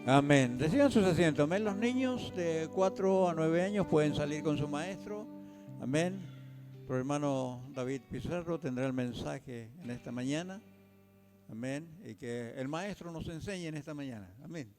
Amén. Reciban sus asientos. Amén. Los niños de 4 a 9 años pueden salir con su maestro. Amén. Nuestro hermano David Pizarro tendrá el mensaje en esta mañana. Amén. Y que el maestro nos enseñe en esta mañana. Amén.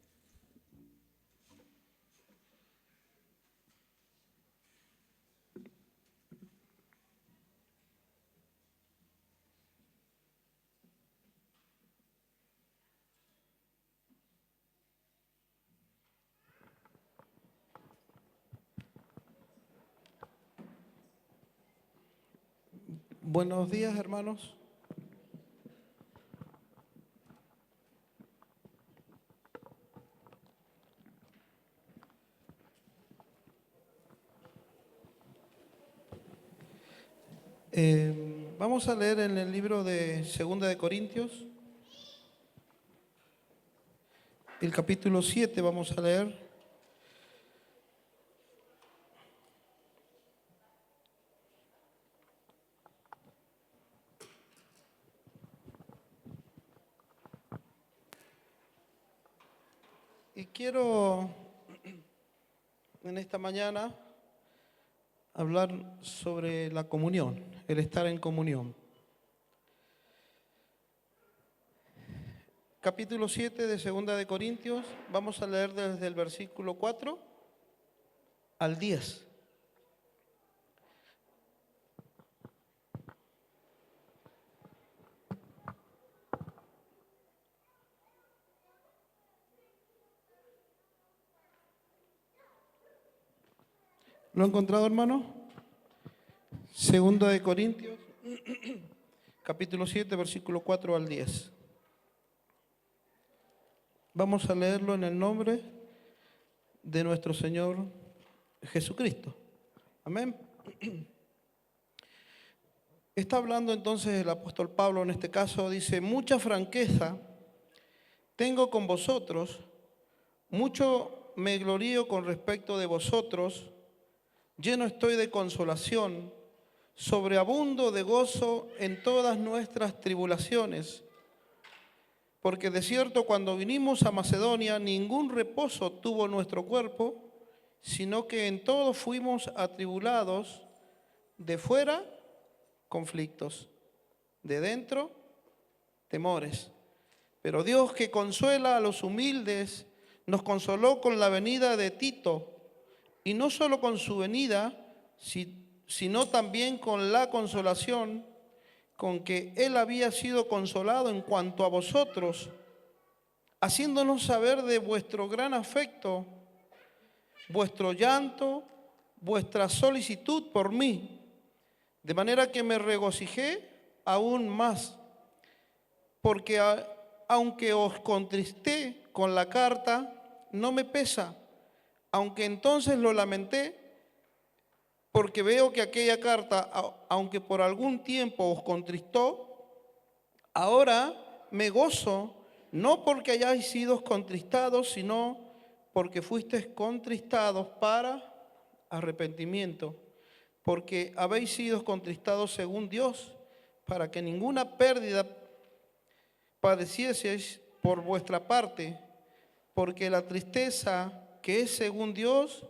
Buenos días, hermanos. Vamos a leer en el libro de Segunda de Corintios, el capítulo 7 vamos a leer. Y quiero en esta mañana hablar sobre la comunión, el estar en comunión. Capítulo 7 de Segunda de Corintios, vamos a leer desde el versículo 4 al 10. ¿Lo ha encontrado, hermano? Segunda de Corintios, capítulo 7, versículo 4 al 10. Vamos a leerlo en el nombre de nuestro Señor Jesucristo. Amén. Está hablando entonces el apóstol Pablo en este caso, dice: mucha franqueza tengo con vosotros, mucho me glorío con respecto de vosotros, lleno estoy de consolación, sobreabundo de gozo en todas nuestras tribulaciones, porque de cierto cuando vinimos a Macedonia ningún reposo tuvo nuestro cuerpo, sino que en todo fuimos atribulados, de fuera conflictos, de dentro temores. Pero Dios, que consuela a los humildes, nos consoló con la venida de Tito, y no solo con su venida, sino también con la consolación con que él había sido consolado en cuanto a vosotros, haciéndonos saber de vuestro gran afecto, vuestro llanto, vuestra solicitud por mí, de manera que me regocijé aún más, porque aunque os contristé con la carta, no me pesa, aunque entonces lo lamenté, porque veo que aquella carta, aunque por algún tiempo os contristó, ahora me gozo, no porque hayáis sido contristados, sino porque fuisteis contristados para arrepentimiento, porque habéis sido contristados según Dios, para que ninguna pérdida padecieseis por vuestra parte, porque la tristeza que es según Dios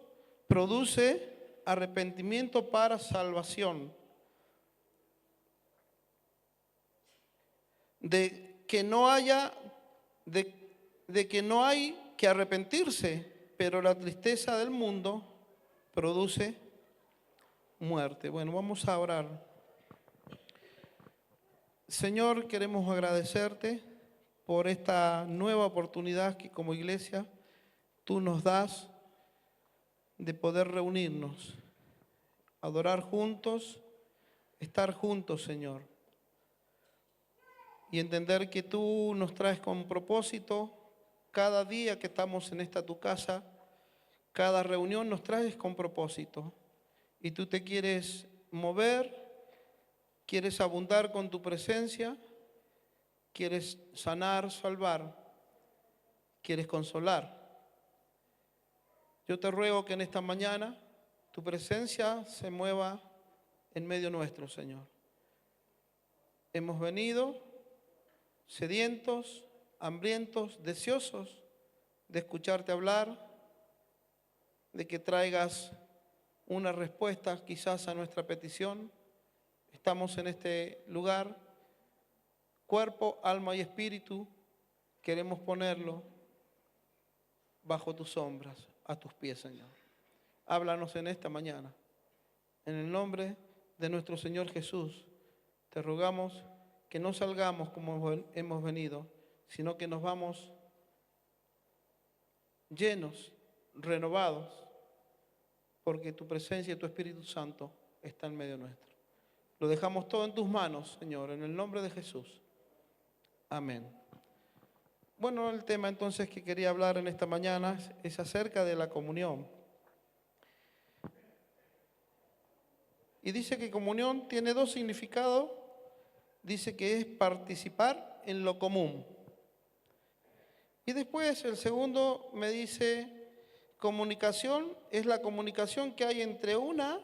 produce arrepentimiento para salvación, de que no hay que arrepentirse, pero la tristeza del mundo produce muerte. Bueno, vamos a orar. Señor, queremos agradecerte por esta nueva oportunidad que como iglesia tú nos das de poder reunirnos, adorar juntos, estar juntos, Señor, y entender que tú nos traes con propósito cada día que estamos en esta tu casa, cada reunión nos traes con propósito, y tú te quieres mover, quieres abundar con tu presencia, quieres sanar, salvar, quieres consolar. Yo te ruego que en esta mañana tu presencia se mueva en medio nuestro, Señor. Hemos venido sedientos, hambrientos, deseosos de escucharte hablar, de que traigas una respuesta quizás a nuestra petición. Estamos en este lugar, cuerpo, alma y espíritu, queremos ponerlo bajo tus sombras, a tus pies, Señor. Háblanos en esta mañana. En el nombre de nuestro Señor Jesús, te rogamos que no salgamos como hemos venido, sino que nos vamos llenos, renovados, porque tu presencia y tu Espíritu Santo está en medio nuestro. Lo dejamos todo en tus manos, Señor, en el nombre de Jesús. Amén. Bueno, el tema entonces que quería hablar en esta mañana es acerca de la comunión. Y dice que comunión tiene dos significados. Dice que es participar en lo común. Y después el segundo me dice, comunicación es la comunicación que hay entre una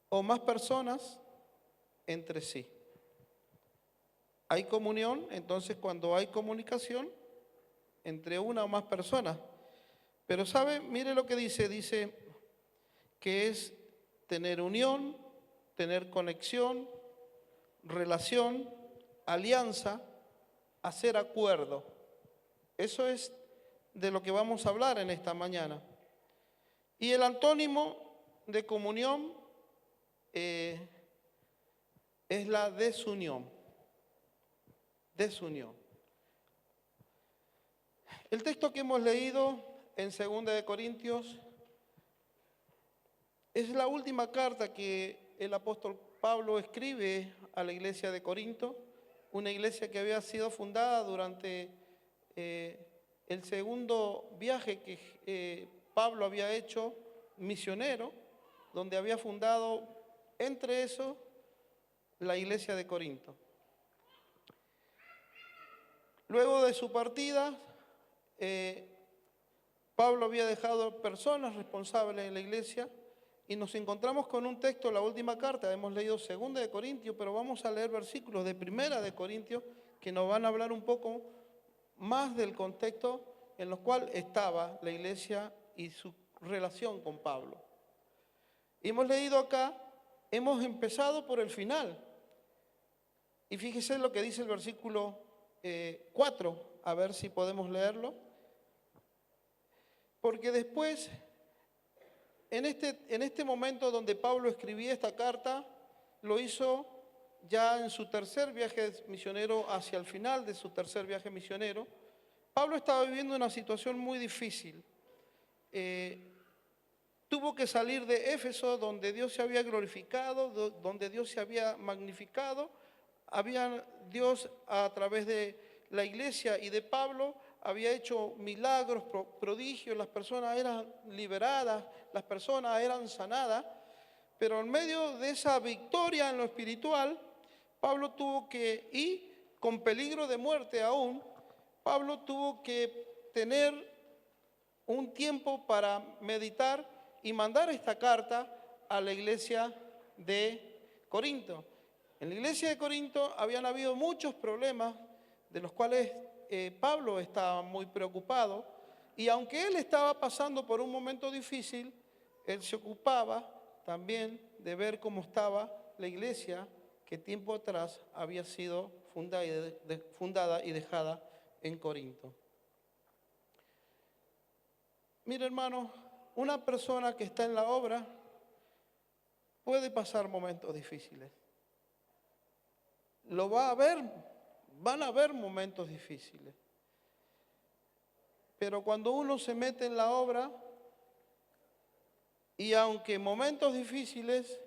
o más personas entre sí. Hay comunión, entonces cuando hay comunicación entre una o más personas. Pero ¿sabe? Mire lo que dice que es tener unión, tener conexión, relación, alianza, hacer acuerdo. Eso es de lo que vamos a hablar en esta mañana. Y el antónimo de comunión es la desunión. Desunión. El texto que hemos leído en 2 de Corintios es la última carta que el apóstol Pablo escribe a la iglesia de Corinto, una iglesia que había sido fundada durante el segundo viaje que Pablo había hecho misionero, donde había fundado entre eso la iglesia de Corinto. Luego de su partida, Pablo había dejado personas responsables en la iglesia y nos encontramos con un texto, la última carta, hemos leído 2 de Corintios, pero vamos a leer versículos de 1 de Corintios que nos van a hablar un poco más del contexto en el cual estaba la iglesia y su relación con Pablo. Y hemos leído acá, hemos empezado por el final. Y fíjese lo que dice el versículo 4, a ver si podemos leerlo. Porque después, en este momento donde Pablo escribía esta carta, lo hizo ya en su tercer viaje misionero, hacia el final de su tercer viaje misionero. Pablo estaba viviendo una situación muy difícil. Tuvo que salir de Éfeso, donde Dios se había glorificado, donde Dios se había magnificado. Dios, a través de la iglesia y de Pablo, había hecho milagros, prodigios, las personas eran liberadas, las personas eran sanadas, pero en medio de esa victoria en lo espiritual, Pablo tuvo que, y con peligro de muerte aún, Pablo tuvo que tener un tiempo para meditar y mandar esta carta a la iglesia de Corinto. En la iglesia de Corinto habían habido muchos problemas de los cuales Pablo estaba muy preocupado, y aunque él estaba pasando por un momento difícil, él se ocupaba también de ver cómo estaba la iglesia que tiempo atrás había sido fundada y dejada en Corinto. Mire, hermano, una persona que está en la obra puede pasar momentos difíciles. Lo va a ver, van a haber momentos difíciles. Pero cuando uno se mete en la obra, y aunque momentos difíciles,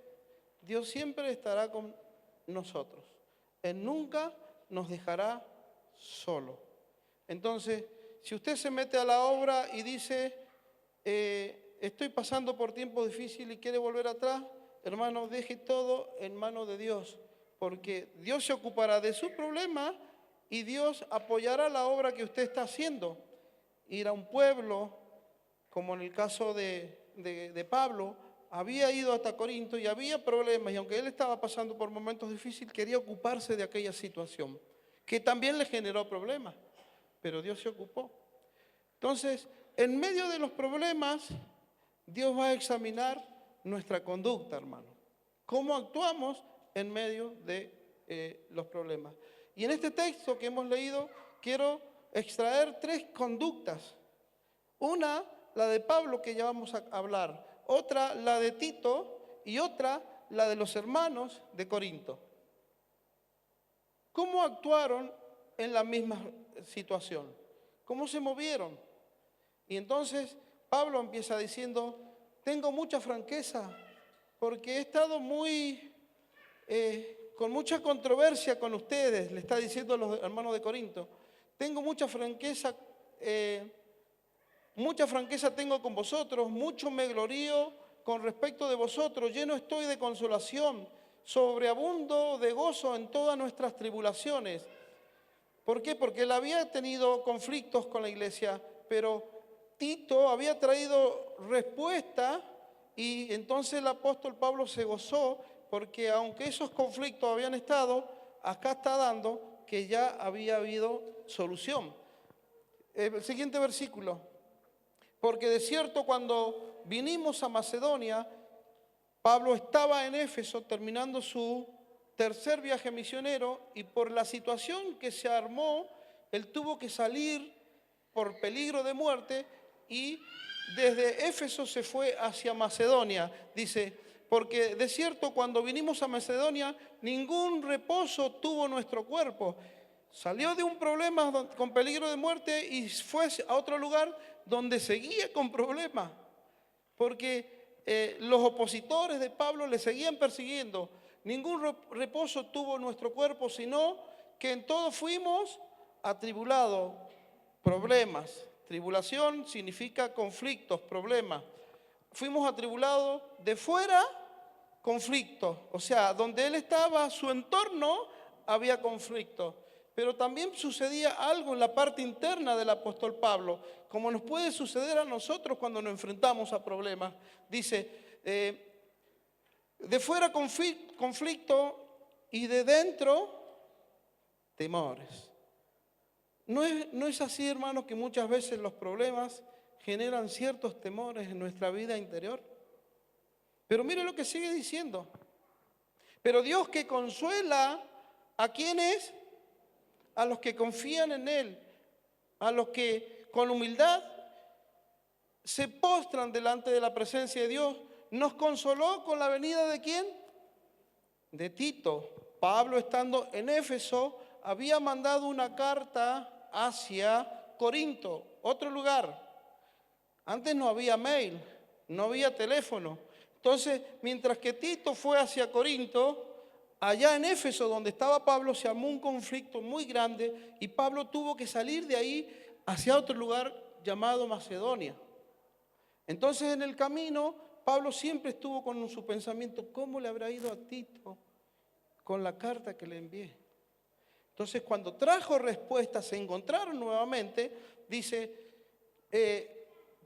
Dios siempre estará con nosotros. Él nunca nos dejará solo. Entonces, si usted se mete a la obra y dice, estoy pasando por tiempos difíciles y quiere volver atrás, hermano, deje todo en manos de Dios, porque Dios se ocupará de su problema y Dios apoyará la obra que usted está haciendo. Ir a un pueblo, como en el caso de Pablo, había ido hasta Corinto y había problemas, y aunque él estaba pasando por momentos difíciles, quería ocuparse de aquella situación. que también le generó problemas, pero Dios se ocupó. Entonces, en medio de los problemas, Dios va a examinar nuestra conducta, hermano. ¿Cómo actuamos en medio de los problemas? Y en este texto que hemos leído, quiero extraer 3 conductas. Una, la de Pablo, que ya vamos a hablar. Otra, la de Tito. Y otra, la de los hermanos de Corinto. ¿Cómo actuaron en la misma situación? ¿Cómo se movieron? Y entonces Pablo empieza diciendo, tengo mucha franqueza porque he estado con mucha controversia con ustedes, le está diciendo a los hermanos de Corinto. Tengo mucha franqueza tengo con vosotros, mucho me glorío con respecto de vosotros, lleno estoy de consolación, sobreabundo de gozo en todas nuestras tribulaciones. ¿Por qué? Porque él había tenido conflictos con la iglesia, pero Tito había traído respuesta y entonces el apóstol Pablo se gozó porque aunque esos conflictos habían estado, acá está dando que ya había habido solución. El siguiente versículo. Porque de cierto cuando vinimos a Macedonia, Pablo estaba en Éfeso terminando su tercer viaje misionero y por la situación que se armó, él tuvo que salir por peligro de muerte y desde Éfeso se fue hacia Macedonia. Dice, porque de cierto cuando vinimos a Macedonia, ningún reposo tuvo nuestro cuerpo. Salió de un problema con peligro de muerte y fue a otro lugar donde seguía con problemas. Porque los opositores de Pablo le seguían persiguiendo. Ningún reposo tuvo nuestro cuerpo, sino que en todo fuimos atribulados. Problemas. Tribulación significa conflictos, problemas. Fuimos atribulados de fuera, conflictos. O sea, donde él estaba, su entorno, había conflictos. Pero también sucedía algo en la parte interna del apóstol Pablo, como nos puede suceder a nosotros cuando nos enfrentamos a problemas. Dice, de fuera conflicto y de dentro temores. ¿No es así, hermanos, que muchas veces los problemas generan ciertos temores en nuestra vida interior? Pero mire lo que sigue diciendo. Pero Dios que consuela a quienes, a los que confían en Él, a los que con humildad se postran delante de la presencia de Dios, nos consoló con la venida ¿de quién? De Tito. Pablo, estando en Éfeso, había mandado una carta hacia Corinto, otro lugar. Antes no había mail, no había teléfono. Entonces, mientras que Tito fue hacia Corinto, allá en Éfeso, donde estaba Pablo, se armó un conflicto muy grande y Pablo tuvo que salir de ahí hacia otro lugar llamado Macedonia. Entonces, en el camino, Pablo siempre estuvo con su pensamiento, ¿cómo le habrá ido a Tito con la carta que le envié? Entonces, cuando trajo respuesta, se encontraron nuevamente, dice,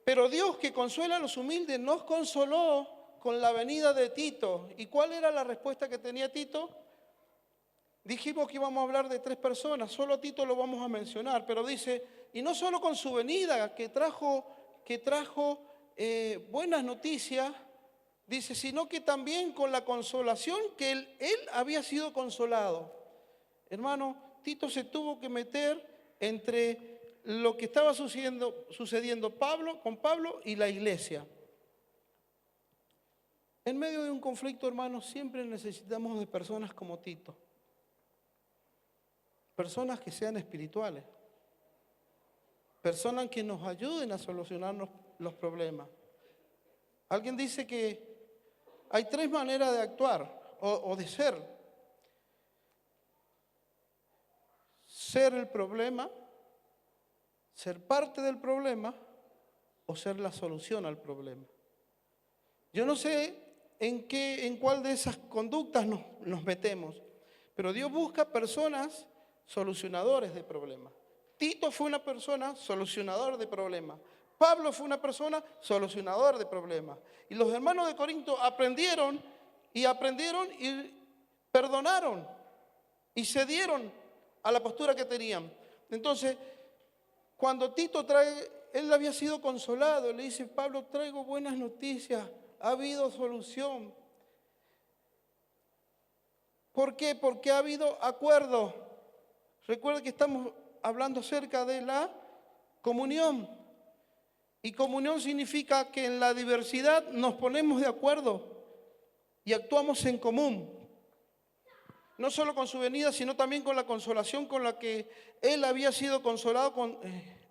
pero Dios que consuela a los humildes nos consoló con la venida de Tito. ¿Y cuál era la respuesta que tenía Tito? Dijimos que íbamos a hablar de 3 personas, solo a Tito lo vamos a mencionar, pero dice, y no solo con su venida, que trajo buenas noticias, dice, sino que también con la consolación que él había sido consolado. Hermano, Tito se tuvo que meter entre lo que estaba sucediendo con Pablo y la iglesia. En medio de un conflicto, hermanos, siempre necesitamos de personas como Tito. Personas que sean espirituales. Personas que nos ayuden a solucionar los problemas. Alguien dice que hay 3 maneras de actuar o de ser. Ser el problema, ser parte del problema o ser la solución al problema. Yo no sé en cuál de esas conductas nos metemos, pero Dios busca personas solucionadores de problemas. Tito fue una persona solucionador de problemas. Pablo fue una persona solucionador de problemas. Y los hermanos de Corinto aprendieron y perdonaron y cedieron a la postura que tenían. Entonces, cuando Tito trae, él había sido consolado, le dice, Pablo, traigo buenas noticias, ha habido solución. ¿Por qué? Porque ha habido acuerdo. Recuerda que estamos hablando acerca de la comunión. Y comunión significa que en la diversidad nos ponemos de acuerdo y actuamos en común. No solo con su venida, sino también con la consolación con la que Él había sido consolado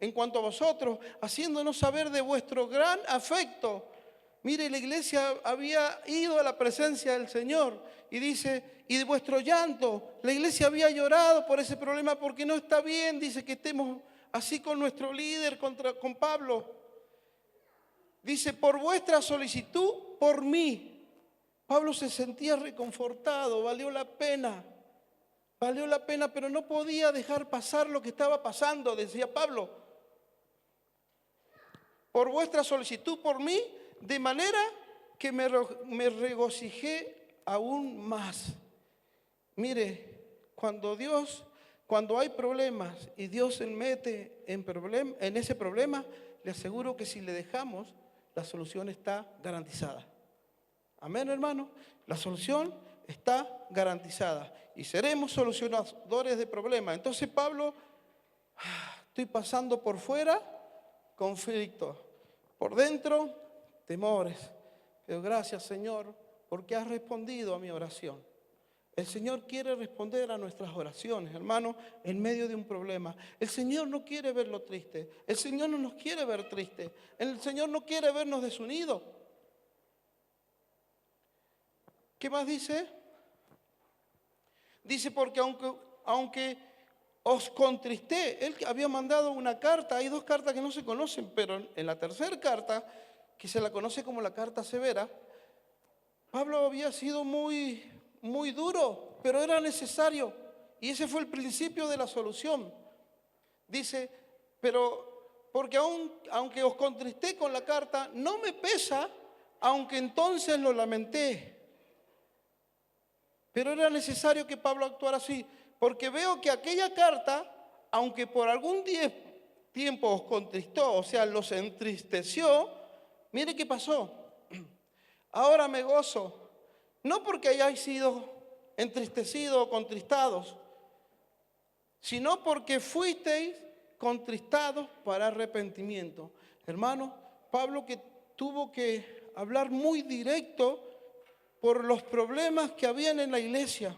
en cuanto a vosotros, haciéndonos saber de vuestro gran afecto. Mire, la iglesia había ido a la presencia del Señor y dice, y de vuestro llanto, la iglesia había llorado por ese problema porque no está bien, dice, que estemos así con nuestro líder, con Pablo. Dice, por vuestra solicitud, por mí. Pablo se sentía reconfortado, valió la pena, pero no podía dejar pasar lo que estaba pasando, decía Pablo. Por vuestra solicitud, por mí, de manera que me regocijé aún más. Mire, cuando hay problemas y Dios se mete en ese problema, le aseguro que si le dejamos, la solución está garantizada. Amén, hermano. La solución está garantizada y seremos solucionadores de problemas. Entonces Pablo, estoy pasando por fuera conflictos, por dentro temores. Pero gracias, Señor, porque has respondido a mi oración. El Señor quiere responder a nuestras oraciones, hermano, en medio de un problema. El Señor no quiere verlo triste. El Señor no nos quiere ver tristes. El Señor no quiere vernos desunidos. ¿Qué más dice? Dice, porque aunque os contristé, él había mandado una carta, hay 2 cartas que no se conocen, pero en la tercera carta, que se la conoce como la carta severa, Pablo había sido muy duro, pero era necesario, y ese fue el principio de la solución. Dice, pero porque aunque os contristé con la carta, no me pesa, aunque entonces lo lamenté. Pero era necesario que Pablo actuara así, porque veo que aquella carta, aunque por algún tiempo os contristó, o sea, los entristeció, mire qué pasó. Ahora me gozo, no porque hayáis sido entristecidos o contristados, sino porque fuisteis contristados para arrepentimiento. Hermano, Pablo que tuvo que hablar muy directo por los problemas que habían en la iglesia.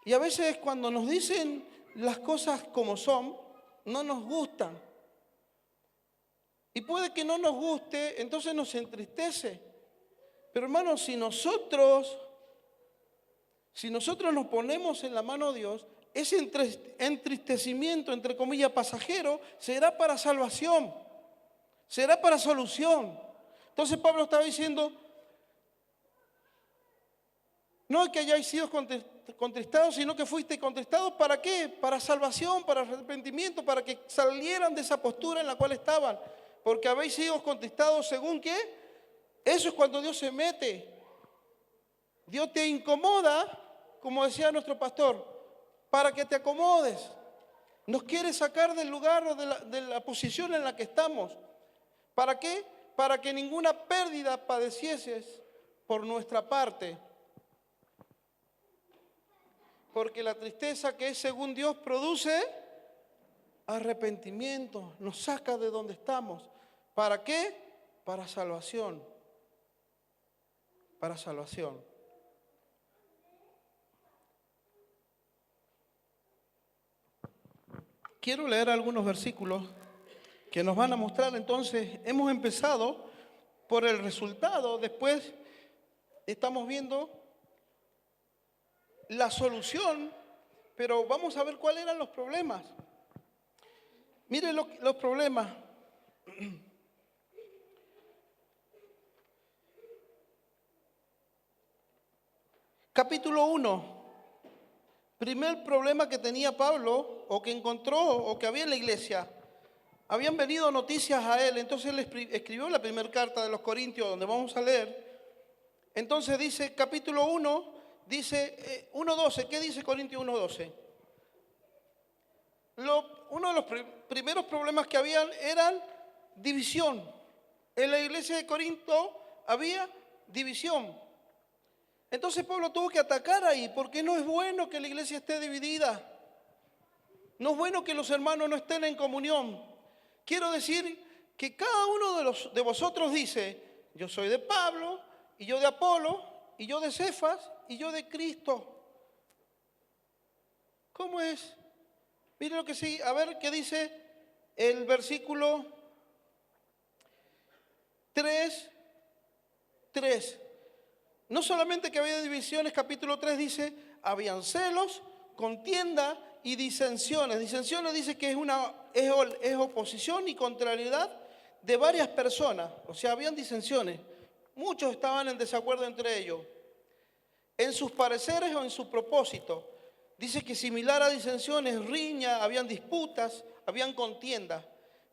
Y a veces cuando nos dicen las cosas como son, no nos gustan. Y puede que no nos guste, entonces nos entristece. Pero hermanos, si nosotros nos ponemos en la mano de Dios, ese entristecimiento, entre comillas, pasajero, será para salvación, será para solución. Entonces Pablo estaba diciendo, no que hayáis sido contristados, sino que fuiste contristados, ¿para qué? Para salvación, para arrepentimiento, para que salieran de esa postura en la cual estaban. Porque habéis sido contristados según qué. Eso es cuando Dios se mete. Dios te incomoda, como decía nuestro pastor, para que te acomodes. Nos quiere sacar del lugar o de la posición en la que estamos. ¿Para qué? Para que ninguna pérdida padecieses por nuestra parte. Porque la tristeza que es según Dios produce arrepentimiento, nos saca de donde estamos. ¿Para qué? Para salvación. Para salvación. Quiero leer algunos versículos que nos van a mostrar. Entonces, hemos empezado por el resultado, después estamos viendo la solución, pero vamos a ver cuáles eran los problemas. Miren los problemas. Capítulo 1. Primer problema que tenía Pablo, o que encontró, o que había en la iglesia. Habían venido noticias a él, entonces él escribió la primera carta de los Corintios, donde vamos a leer. Entonces dice, capítulo 1, dice 1.12. ¿Qué dice Corintios 1.12? Uno de los primeros problemas que habían eran división. En la iglesia de Corinto había división. Entonces Pablo tuvo que atacar ahí, porque no es bueno que la iglesia esté dividida. No es bueno que los hermanos no estén en comunión. Quiero decir que cada uno de vosotros dice, yo soy de Pablo, y yo de Apolo, y yo de Cefas, y yo de Cristo. ¿Cómo es? Mire lo que sí, a ver qué dice el versículo 3. No solamente que había divisiones, capítulo 3 dice, habían celos, contienda y disensiones. Disensiones dice que es oposición y contrariedad de varias personas. O sea, habían disensiones. Muchos estaban en desacuerdo entre ellos. En sus pareceres o en su propósito. Dice que similar a disensiones, riña, habían disputas, habían contiendas.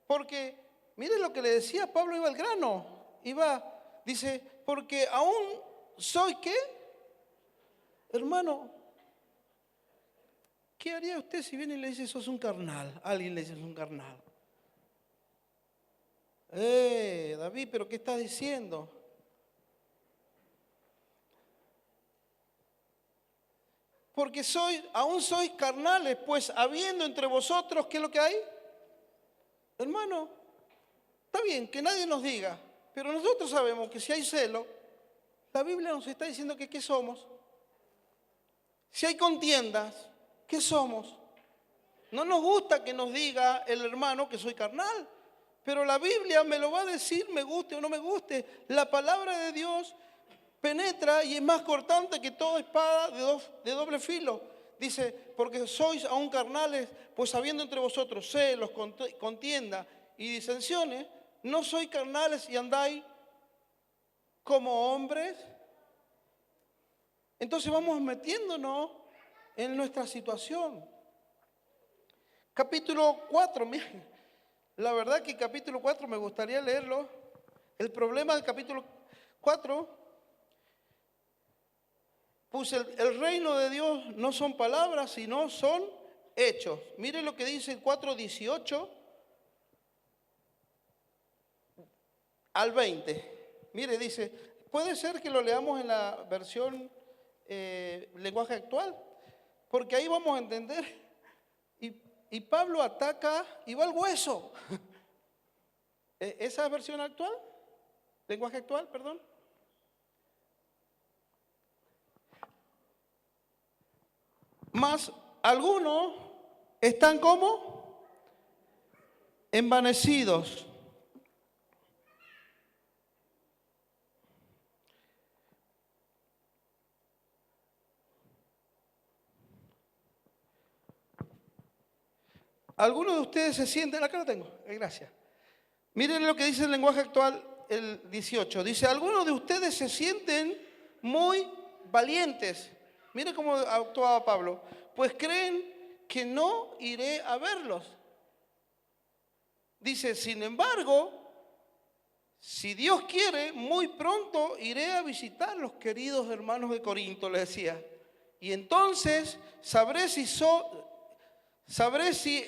Porque, miren lo que le decía, Pablo iba al grano. Dice, porque aún soy, ¿qué? Hermano, ¿qué haría usted si viene y le dice, sos un carnal? Alguien le dice, sos un carnal. David, ¿pero qué estás diciendo? Porque aún sois carnales, pues habiendo entre vosotros, ¿qué es lo que hay? Hermano, está bien que nadie nos diga, pero nosotros sabemos que si hay celo, la Biblia nos está diciendo que ¿qué somos? Si hay contiendas, ¿qué somos? No nos gusta que nos diga el hermano que soy carnal, pero la Biblia me lo va a decir, me guste o no me guste. La palabra de Dios penetra y es más cortante que toda espada de doble filo. Dice, porque sois aún carnales, pues habiendo entre vosotros celos, contienda y disensiones, no sois carnales y andáis como hombres. Entonces vamos metiéndonos en nuestra situación. Capítulo 4, miren, la verdad que capítulo 4 me gustaría leerlo. El problema del capítulo 4, pues el reino de Dios no son palabras, sino son hechos. Mire lo que dice el 4:18 al 20. Mire, dice, puede ser que lo leamos en la versión lenguaje actual, porque ahí vamos a entender. Y Pablo ataca y va al hueso. ¿Esa versión actual? Lenguaje actual, perdón. Más algunos están como envanecidos. Algunos de ustedes se sienten, acá lo tengo, gracias. Miren lo que dice el lenguaje actual, el 18. Dice, algunos de ustedes se sienten muy valientes. Miren cómo actuaba Pablo. Pues creen que no iré a verlos. Dice, sin embargo, si Dios quiere, muy pronto iré a visitar los queridos hermanos de Corinto, le decía. Y entonces sabré si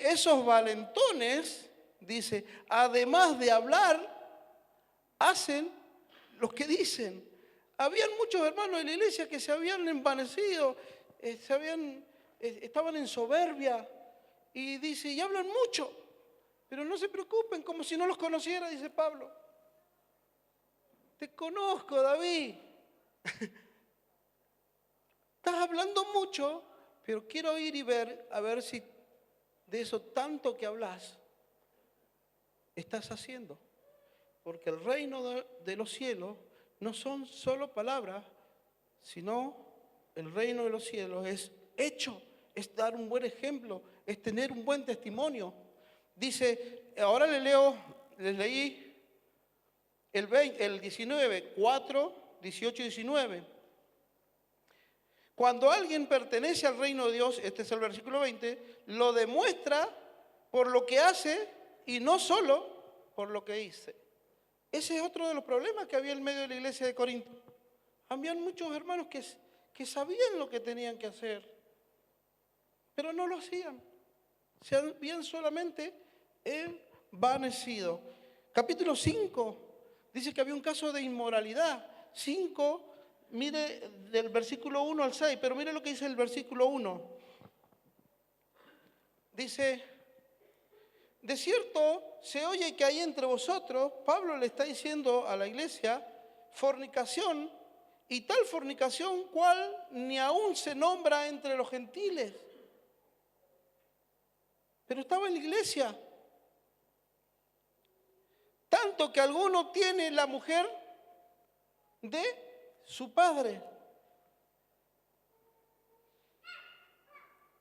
esos valentones, dice, además de hablar, hacen lo que dicen. Habían muchos hermanos de la iglesia que se habían envanecido, estaban en soberbia, y dice, y hablan mucho, pero no se preocupen, como si no los conociera, dice Pablo. Te conozco, David. Estás hablando mucho, pero quiero ir y ver, a ver si de eso tanto que hablas, estás haciendo. Porque el reino de los cielos no son solo palabras, sino el reino de los cielos es hecho, es dar un buen ejemplo, es tener un buen testimonio. Dice, ahora les leí el 19, 4, 18 y 19. Cuando alguien pertenece al reino de Dios, este es el versículo 20, lo demuestra por lo que hace y no solo por lo que dice. Ese es otro de los problemas que había en medio de la iglesia de Corinto. Habían muchos hermanos que sabían lo que tenían que hacer, pero no lo hacían. se habían solamente envanecido. Capítulo 5 dice que había un caso de inmoralidad. 5, mire del versículo 1 al 6, pero mire lo que dice el versículo 1. Dice, de cierto se oye que hay entre vosotros, Pablo le está diciendo a la iglesia, fornicación, y tal fornicación cual ni aún se nombra entre los gentiles. Pero estaba en la iglesia. Tanto que alguno tiene la mujer de su padre.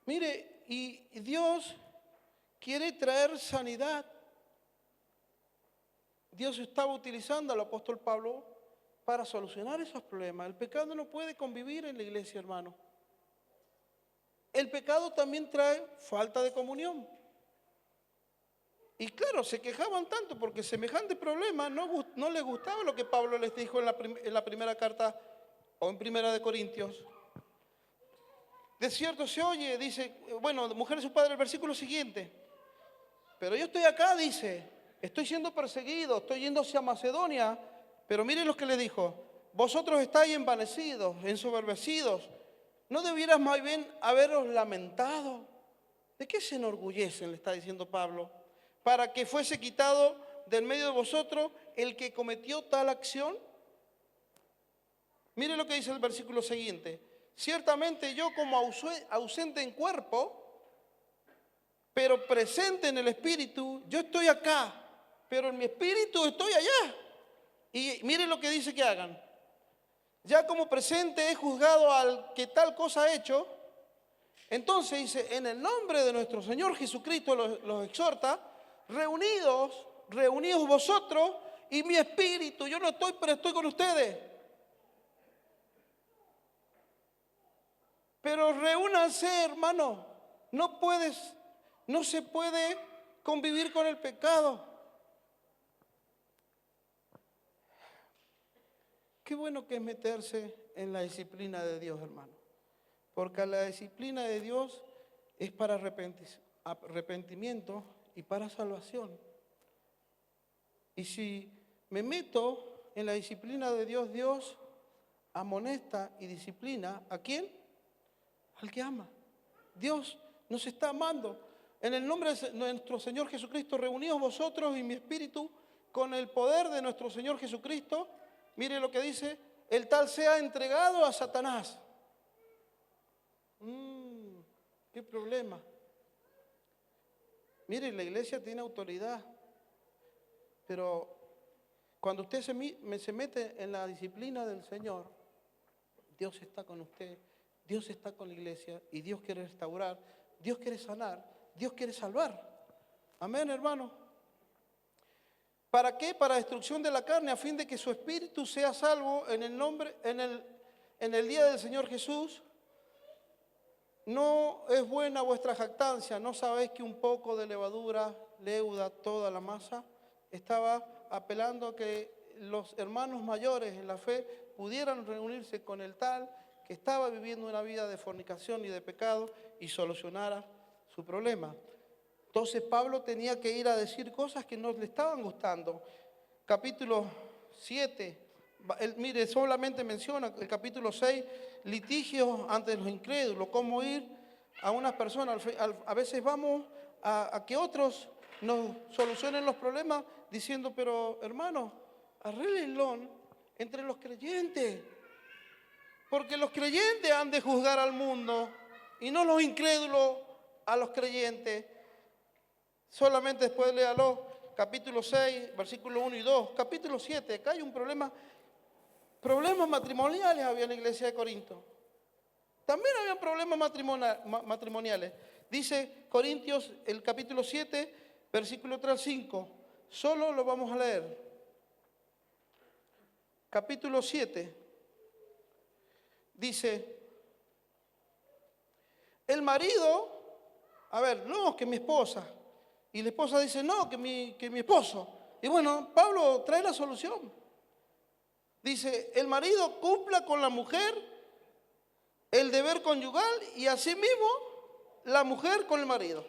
Mire, y Dios quiere traer sanidad. Dios estaba utilizando al apóstol Pablo para solucionar esos problemas. El pecado no puede convivir en la iglesia, hermano. El pecado también trae falta de comunión. Y claro, se quejaban tanto porque semejante problema no les gustaba lo que Pablo les dijo en la primera carta o en primera de Corintios. De cierto se oye, dice, bueno, mujer de su padre, el versículo siguiente. Pero yo estoy acá, dice, estoy siendo perseguido, estoy yendo hacia Macedonia. Pero miren lo que le dijo, vosotros estáis envanecidos, ensoberbecidos. ¿No debieras más bien haberos lamentado? ¿De qué se enorgullecen? Le está diciendo Pablo. Para que fuese quitado del medio de vosotros el que cometió tal acción. Mire lo que dice el versículo siguiente. Ciertamente yo como ausente en cuerpo, pero presente en el espíritu, yo estoy acá, pero en mi espíritu estoy allá. Y mire lo que dice que hagan. Ya como presente he juzgado al que tal cosa ha hecho. Entonces dice, en el nombre de nuestro Señor Jesucristo los exhorta, reunidos vosotros y mi espíritu. Yo no estoy, pero estoy con ustedes. Pero reúnanse, hermano. No se puede convivir con el pecado. Qué bueno que es meterse en la disciplina de Dios, hermano. Porque la disciplina de Dios es para arrepentimiento y para salvación. Y si me meto en la disciplina de Dios, Dios amonesta y disciplina ¿a quién? Al que ama. Dios nos está amando. En el nombre de nuestro Señor Jesucristo, reunidos vosotros y mi espíritu con el poder de nuestro Señor Jesucristo. Mire lo que dice, el tal sea entregado a Satanás. ¿Qué problema? Mire, la iglesia tiene autoridad, pero cuando usted se mete en la disciplina del Señor, Dios está con usted, Dios está con la iglesia y Dios quiere restaurar, Dios quiere sanar, Dios quiere salvar. Amén, hermano. ¿Para qué? Para destrucción de la carne, a fin de que su espíritu sea salvo en el día del Señor Jesús. No es buena vuestra jactancia, ¿no sabéis que un poco de levadura leuda toda la masa? Estaba apelando a que los hermanos mayores en la fe pudieran reunirse con el tal que estaba viviendo una vida de fornicación y de pecado y solucionara su problema. Entonces Pablo tenía que ir a decir cosas que no le estaban gustando. Capítulo 7, mire, solamente menciona el capítulo 6, litigios ante los incrédulos, cómo ir a unas personas. A veces vamos a que otros nos solucionen los problemas diciendo, pero hermano, arréglenlo entre los creyentes. Porque los creyentes han de juzgar al mundo y no los incrédulos a los creyentes. Solamente después léalo, capítulo 6, versículo 1 y 2. Capítulo 7, acá hay un problemas matrimoniales había en la iglesia de Corinto. También había problemas matrimoniales. Dice Corintios, el capítulo 7, versículo 3 al 5. Solo lo vamos a leer. Capítulo 7. Dice, el marido, no, que mi esposa. Y la esposa dice, no, que mi esposo. Y bueno, Pablo trae la solución. Dice, el marido cumpla con la mujer el deber conyugal y asimismo la mujer con el marido.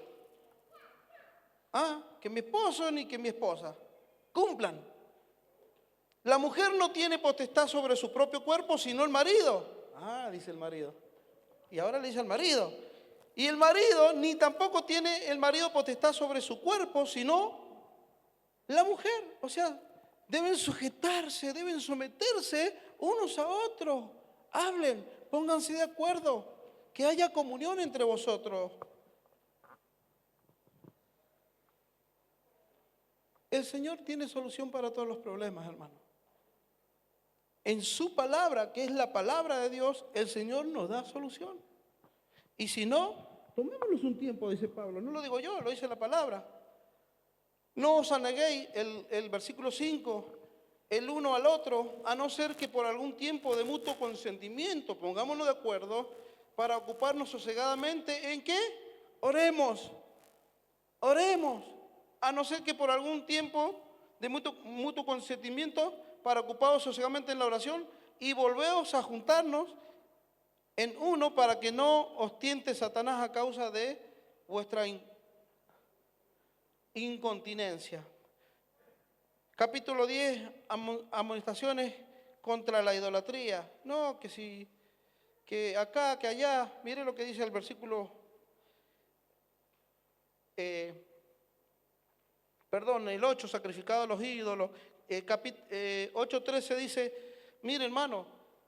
Que mi esposo ni que mi esposa. Cumplan. La mujer no tiene potestad sobre su propio cuerpo, sino el marido. Dice el marido. Y ahora le dice al marido. Y el marido, ni tampoco tiene el marido potestad sobre su cuerpo, sino la mujer. O sea, deben sujetarse, deben someterse unos a otros. Hablen, pónganse de acuerdo, que haya comunión entre vosotros. El Señor tiene solución para todos los problemas, hermano. En su palabra, que es la palabra de Dios, el Señor nos da solución. Y si no, tomémonos un tiempo, dice Pablo. No lo digo yo, lo dice la palabra. No os aneguéis, el versículo 5, el uno al otro, a no ser que por algún tiempo de mutuo consentimiento pongámonos de acuerdo para ocuparnos sosegadamente en qué? Oremos. A no ser que por algún tiempo de mutuo consentimiento para ocupados sosegadamente en la oración y volveos a juntarnos en uno para que no os tiente Satanás a causa de vuestra incontinencia. Capítulo 10, amonestaciones contra la idolatría. No, que si, que acá, que allá. Mire lo que dice el versículo, el 8, sacrificado a los ídolos. 8:13 dice, mire hermano,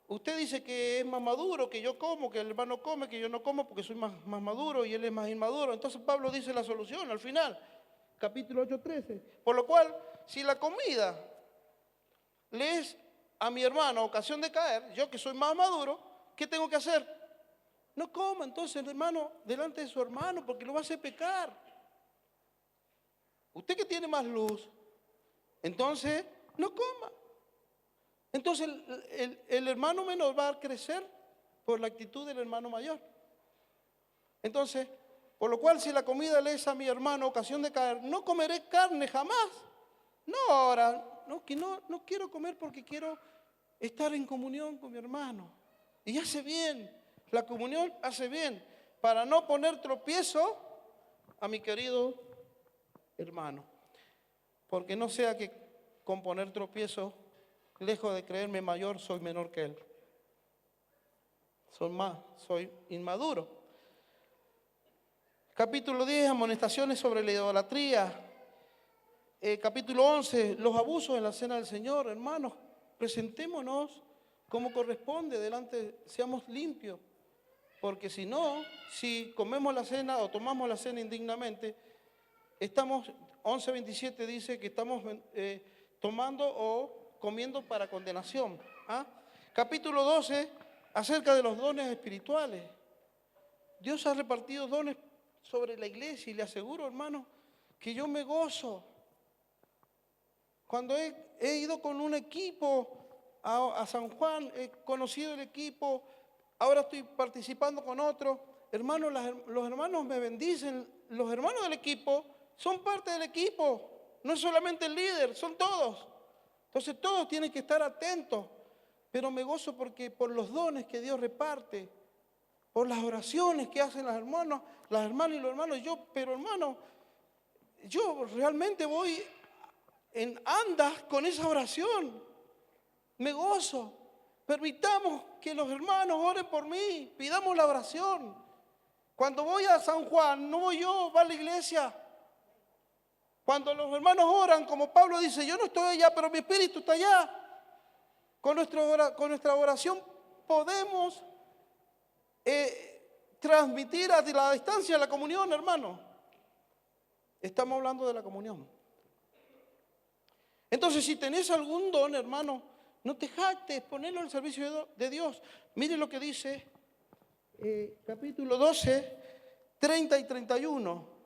usted dice que es más maduro, que yo como, que el hermano come, que yo no como porque soy más maduro y él es más inmaduro. Entonces Pablo dice la solución al final, capítulo 8:13. Por lo cual, si la comida le es a mi hermano ocasión de caer, yo que soy más maduro, ¿qué tengo que hacer? No coma entonces el hermano delante de su hermano porque lo va a hacer pecar. Usted que tiene más luz, entonces no coma. Entonces el hermano menor va a crecer por la actitud del hermano mayor. Entonces, por lo cual si la comida le es a mi hermano ocasión de caer, no comeré carne jamás. No ahora, no quiero comer porque quiero estar en comunión con mi hermano. Y hace bien, la comunión hace bien, para no poner tropiezo a mi querido hermano. Porque no sea que con poner tropiezo, lejos de creerme mayor, soy menor que él. Soy inmaduro. Capítulo 10, amonestaciones sobre la idolatría. Capítulo 11, los abusos en la cena del Señor. Hermanos, presentémonos como corresponde delante, seamos limpios. Porque si no, si comemos la cena o tomamos la cena indignamente, estamos, 11:27 dice que estamos tomando o comiendo para condenación. Capítulo 12, acerca de los dones espirituales. Dios ha repartido dones sobre la iglesia y le aseguro, hermano, que yo me gozo. Cuando he ido con un equipo a San Juan, he conocido el equipo, ahora estoy participando con otro. Hermanos, los hermanos me bendicen, los hermanos del equipo son parte del equipo, no es solamente el líder, son todos. Entonces todos tienen que estar atentos, pero me gozo porque por los dones que Dios reparte, por las oraciones que hacen las hermanas y los hermanos, pero hermano, yo realmente voy en andas con esa oración, me gozo. Permitamos que los hermanos oren por mí, pidamos la oración. Cuando voy a San Juan, no voy yo, va a la iglesia. Cuando los hermanos oran, como Pablo dice, yo no estoy allá, pero mi espíritu está allá. Con nuestra oración podemos transmitir a la distancia la comunión, hermano. Estamos hablando de la comunión. Entonces, si tenés algún don, hermano, no te jactes, ponelo al servicio de Dios. Mire lo que dice capítulo 12, 30 y 31.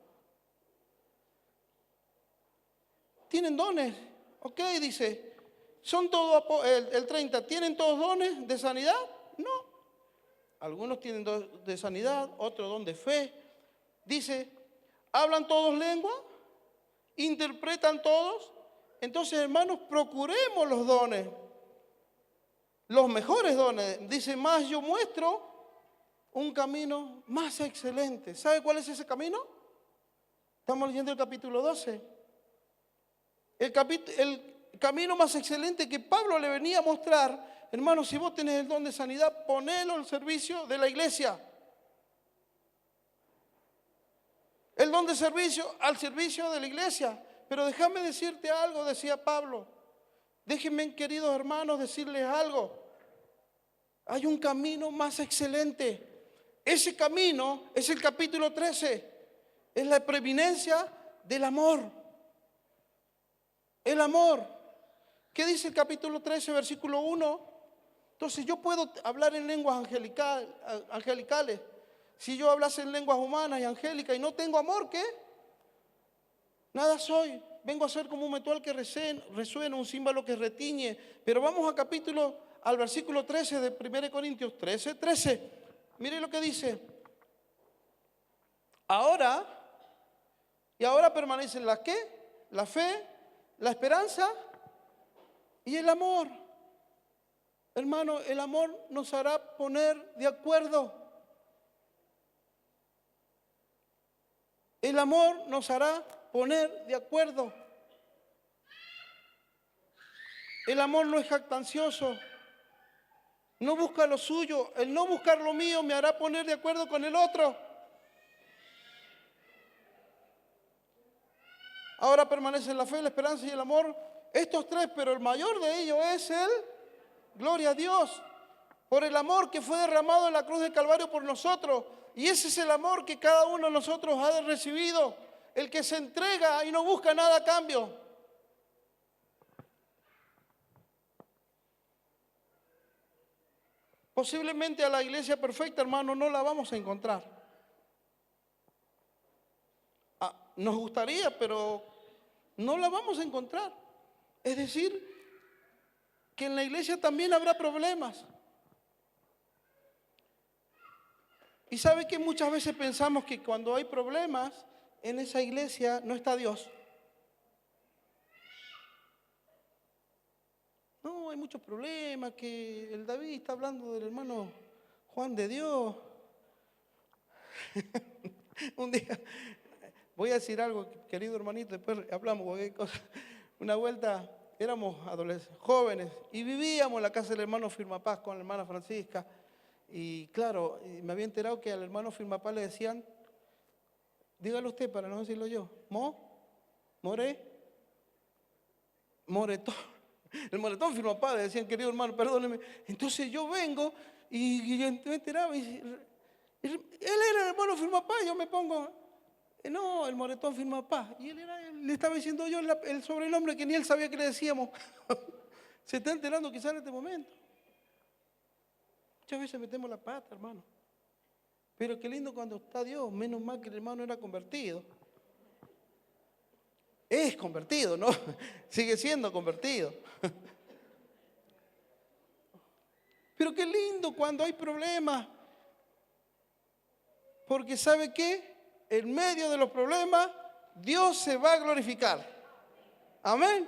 ¿Tienen dones? Ok, dice, son todos, el 30, ¿tienen todos dones de sanidad? No. Algunos tienen don de sanidad, otro don de fe. Dice, ¿hablan todos lengua? ¿Interpretan todos? Entonces, hermanos, procuremos los dones, los mejores dones. Dice, más yo muestro un camino más excelente. ¿Sabe cuál es ese camino? Estamos leyendo el capítulo 12. El camino más excelente que Pablo le venía a mostrar, hermano, si vos tenés el don de sanidad, ponelo al servicio de la iglesia. El don de servicio al servicio de la iglesia. Pero déjame decirte algo, decía Pablo. Déjenme, queridos hermanos, decirles algo. Hay un camino más excelente. Ese camino es el capítulo 13. Es la preeminencia del amor. El amor. ¿Qué dice el capítulo 13, versículo 1? Entonces yo puedo hablar en lenguas angelicales. Si yo hablase en lenguas humanas y angélicas y no tengo amor, ¿qué? Nada soy. Vengo a ser como un metal que resuena, un címbalo que retiñe. Pero vamos al versículo 13 de 1 Corintios 13. Mire lo que dice. Ahora permanecen ¿la qué? La fe, la esperanza y el amor. Hermano, el amor nos hará poner de acuerdo. El amor nos hará poner de acuerdo. El amor no es jactancioso. No busca lo suyo. El no buscar lo mío me hará poner de acuerdo con el otro. Ahora permanecen la fe, la esperanza y el amor. Estos tres, pero el mayor de ellos es el gloria a Dios por el amor que fue derramado en la cruz del Calvario por nosotros. Y ese es el amor que cada uno de nosotros ha recibido. El que se entrega y no busca nada a cambio. Posiblemente a la iglesia perfecta, hermano, no la vamos a encontrar. Nos gustaría, pero no la vamos a encontrar. Es decir, que en la iglesia también habrá problemas. Y sabe que muchas veces pensamos que cuando hay problemas en esa iglesia no está Dios. No, hay muchos problemas, que el David está hablando del hermano Juan de Dios. Un día, voy a decir algo, querido hermanito, después hablamos cualquier cosa. Una vuelta, éramos adolescentes, jóvenes, y vivíamos en la casa del hermano Firmapaz con la hermana Francisca. Y claro, me había enterado que al hermano Firmapaz le decían, dígalo usted para no decirlo yo, moretón. El moretón Firmapaz, le decían, querido hermano, perdóneme. Entonces yo vengo y yo me enteraba, y él era el hermano Firmapaz, yo me pongo, no, el moretón Firmapaz. Y le estaba diciendo yo el sobrenombre que ni él sabía que le decíamos. Se está enterando quizás en este momento. Muchas veces metemos la pata, hermano. Pero qué lindo cuando está Dios. Menos mal que el hermano era convertido. Es convertido, ¿no? Sigue siendo convertido. Pero qué lindo cuando hay problemas. Porque ¿sabe qué? En medio de los problemas, Dios se va a glorificar. Amén.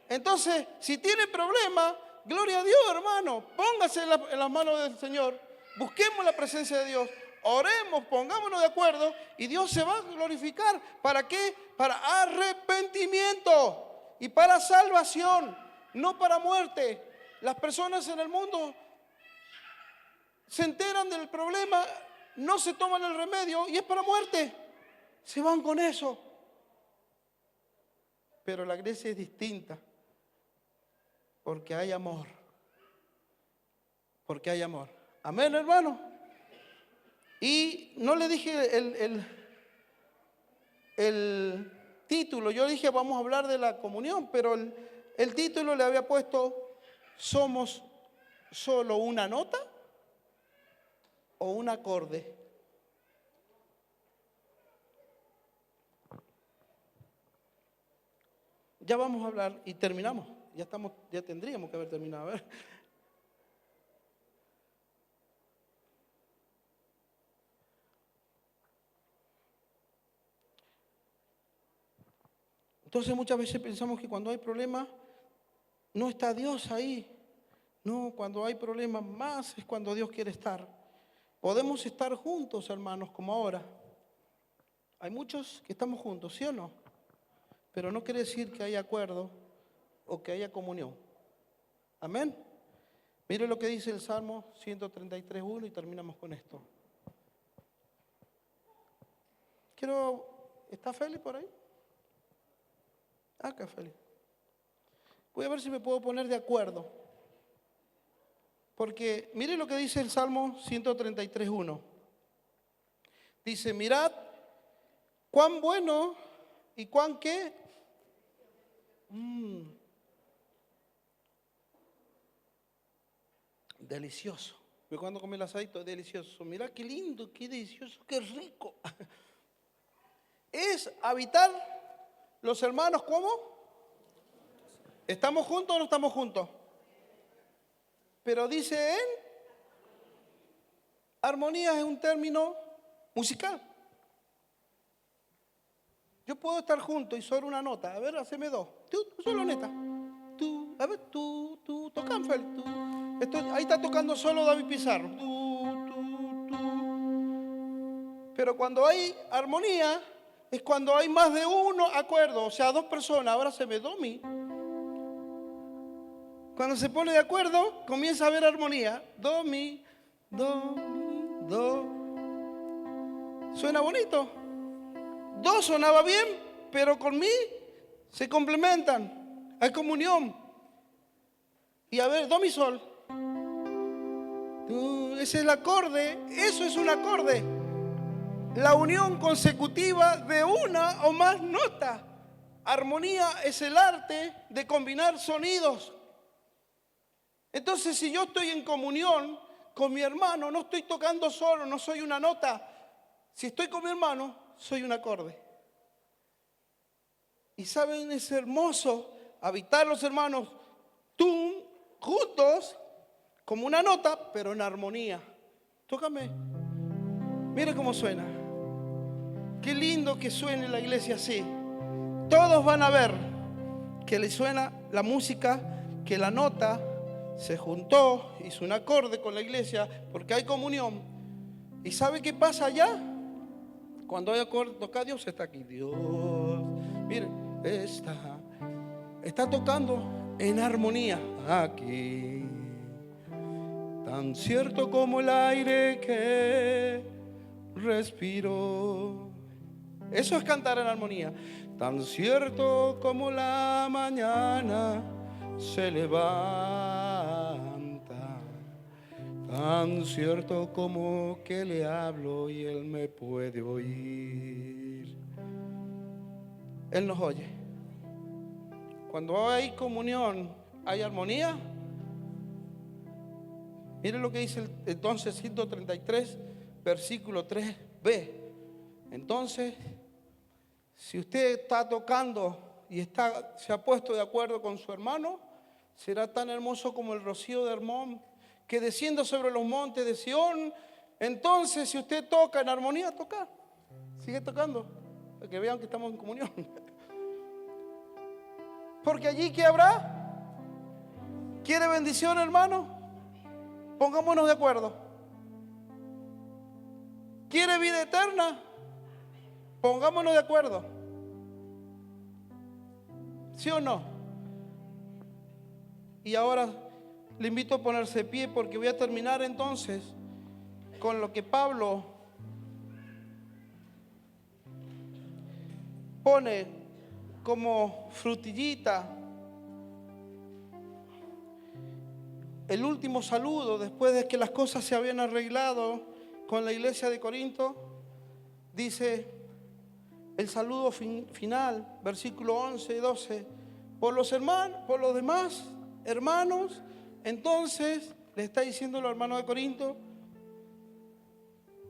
Entonces, si tiene problemas, gloria a Dios, hermano. Póngase en las manos del Señor. Busquemos la presencia de Dios. Oremos, pongámonos de acuerdo y Dios se va a glorificar. ¿Para qué? Para arrepentimiento y para salvación, no para muerte. Las personas en el mundo se enteran del problema, no se toman el remedio y es para muerte. Se van con eso. Pero la iglesia es distinta porque hay amor. Porque hay amor. Amén, hermano. Y no le dije el título, yo dije vamos a hablar de la comunión, pero el título le había puesto ¿somos solo una nota o un acorde? Ya vamos a hablar y terminamos, ya tendríamos que haber terminado. A ver. Entonces muchas veces pensamos que cuando hay problemas no está Dios ahí. No, cuando hay problemas más es cuando Dios quiere estar. Podemos estar juntos, hermanos, como ahora. Hay muchos que estamos juntos, ¿sí o no? Pero no quiere decir que haya acuerdo o que haya comunión. Amén. Mire lo que dice el Salmo 133:1 y terminamos con esto. ¿Está Félix por ahí? Acá Félix. Voy a ver si me puedo poner de acuerdo. Porque mire lo que dice el Salmo 133:1. Dice, mirad cuán bueno y cuán qué. Delicioso. Yo cuando comí el asadito es delicioso. Mirad qué lindo, qué delicioso, qué rico. Es habitar los hermanos, ¿cómo? ¿Estamos juntos o no estamos juntos? Pero dice en armonía es un término musical. Yo puedo estar junto y solo una nota. A ver, haceme dos. Tú, solo neta. Tú, a ver, tú, tocan, Fel, tú. Ahí está tocando solo David Pizarro. Tú. Pero cuando hay armonía, es cuando hay más de uno acuerdo. O sea, dos personas. Ahora se me do, mi. Cuando se pone de acuerdo, comienza a haber armonía. Do, mi, do, mi, do. ¿Suena bonito? Do sonaba bien, pero con mi se complementan. Hay comunión. Y a ver, do, mi, sol. Ese es el acorde. Eso es un acorde. La unión consecutiva de una o más notas. Armonía es el arte de combinar sonidos. Entonces, si yo estoy en comunión con mi hermano, no estoy tocando solo, no soy una nota. Si estoy con mi hermano, soy un acorde. Y saben, es hermoso habitar los hermanos juntos como una nota, pero en armonía. Tócame. Mire cómo suena. Qué lindo que suene la iglesia así. Todos van a ver que le suena la música, que la nota se juntó, hizo un acorde con la iglesia, porque hay comunión. ¿Y sabe qué pasa allá? Cuando hay acorde, toca Dios, está aquí. Dios, miren, está tocando en armonía. Aquí, tan cierto como el aire que respiro. Eso es cantar en armonía. Tan cierto como la mañana se levanta, tan cierto como que le hablo y Él me puede oír. Él nos oye. Cuando hay comunión, hay armonía. Miren lo que dice entonces 133, versículo 3b. Entonces, si usted está tocando y se ha puesto de acuerdo con su hermano, será tan hermoso como el rocío de Hermón que desciende sobre los montes de Sión. Entonces, si usted toca en armonía, toca. Sigue tocando, para que vean que estamos en comunión. Porque allí, ¿qué habrá? ¿Quiere bendición, hermano? Pongámonos de acuerdo. ¿Quiere vida eterna? Pongámonos de acuerdo. ¿Sí o no? Y ahora le invito a ponerse de pie porque voy a terminar entonces con lo que Pablo pone como frutillita. El último saludo después de que las cosas se habían arreglado con la iglesia de Corinto. Dice el saludo final, versículo 11 y 12. Por los demás hermanos, entonces le está diciendo a los hermanos de Corinto,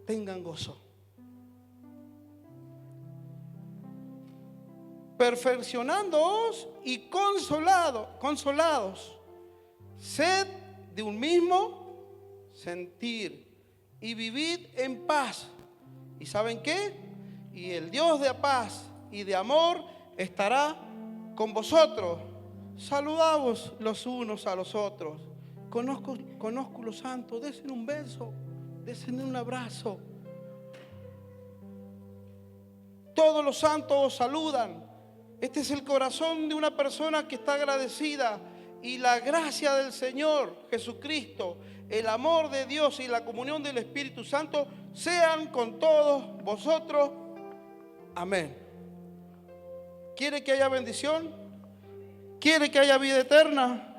tengan gozo. Perfeccionándoos y consolados. Sed de un mismo sentir y vivid en paz. ¿Y saben qué? Y el Dios de paz y de amor estará con vosotros. Saludaos los unos a los otros. Conozco los santos. Desen un beso, desen un abrazo. todos los santos os saludan. Este es el corazón de una persona que está agradecida. Y la gracia del Señor Jesucristo, el amor de Dios y la comunión del Espíritu Santo sean con todos vosotros. Amén. ¿Quiere que haya bendición? ¿Quiere que haya vida eterna?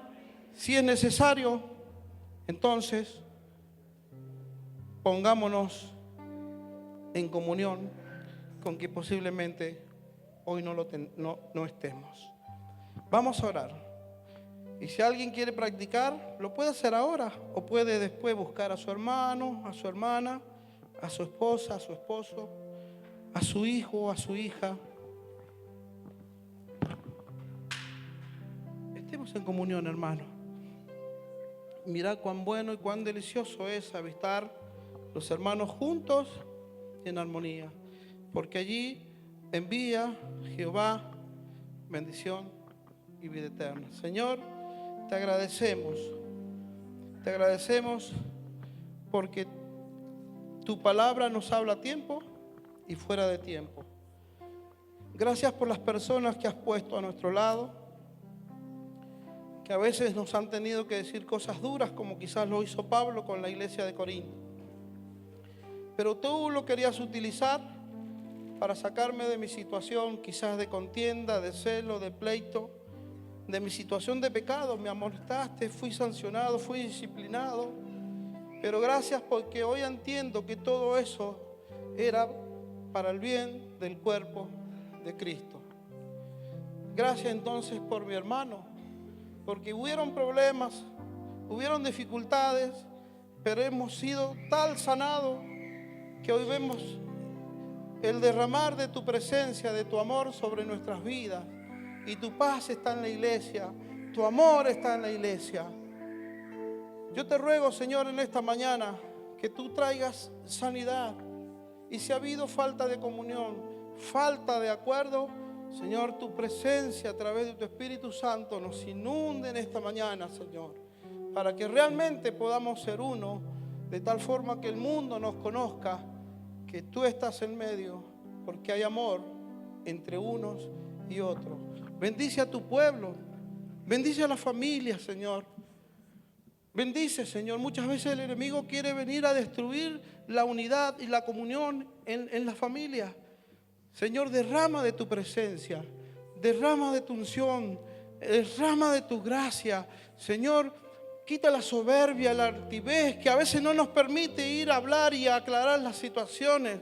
Si es necesario, entonces pongámonos en comunión con que posiblemente hoy no estemos. Vamos a orar. Y si alguien quiere practicar, lo puede hacer ahora o puede después buscar a su hermano, a su hermana, a su esposa, a su esposo, a su hijo, a su hija. Estemos en comunión, hermano. Mirad cuán bueno y cuán delicioso es habitar los hermanos juntos en armonía, porque allí envía Jehová bendición y vida eterna. Señor, te agradecemos porque tu palabra nos habla a tiempo y fuera de tiempo. Gracias por las personas que has puesto a nuestro lado, que a veces nos han tenido que decir cosas duras, como quizás lo hizo Pablo con la iglesia de Corinto. Pero tú lo querías utilizar para sacarme de mi situación, quizás de contienda, de celo, de pleito, de mi situación de pecado. Me amonestaste, fui sancionado, fui disciplinado. Pero gracias porque hoy entiendo que todo eso era para el bien del cuerpo de Cristo. Gracias entonces por mi hermano, porque hubieron problemas, hubieron dificultades, pero hemos sido tal sanados que hoy vemos el derramar de tu presencia, de tu amor sobre nuestras vidas. Y tu paz está en la iglesia, tu amor está en la iglesia. Yo te ruego, Señor, en esta mañana que tú traigas sanidad. Y si ha habido falta de comunión, falta de acuerdo, Señor, tu presencia a través de tu Espíritu Santo nos inunde en esta mañana, Señor, para que realmente podamos ser uno, de tal forma que el mundo nos conozca que tú estás en medio, porque hay amor entre unos y otros. Bendice a tu pueblo, bendice a la familia, Señor. Bendice, Señor. Muchas veces el enemigo quiere venir a destruir la unidad y la comunión en la familia. Señor, derrama de tu presencia, derrama de tu unción, derrama de tu gracia. Señor, quita la soberbia, la altivez que a veces no nos permite ir a hablar y a aclarar las situaciones.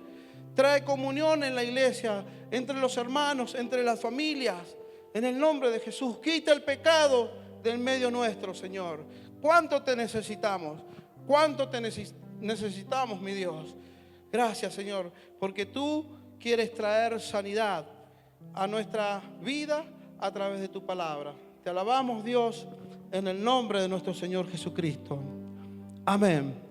Trae comunión en la iglesia, entre los hermanos, entre las familias. En el nombre de Jesús, quita el pecado del medio nuestro, Señor. ¿Cuánto te necesitamos? ¿Cuánto te necesitamos, mi Dios? Gracias, Señor, porque tú quieres traer sanidad a nuestra vida a través de tu palabra. Te alabamos, Dios, en el nombre de nuestro Señor Jesucristo. Amén.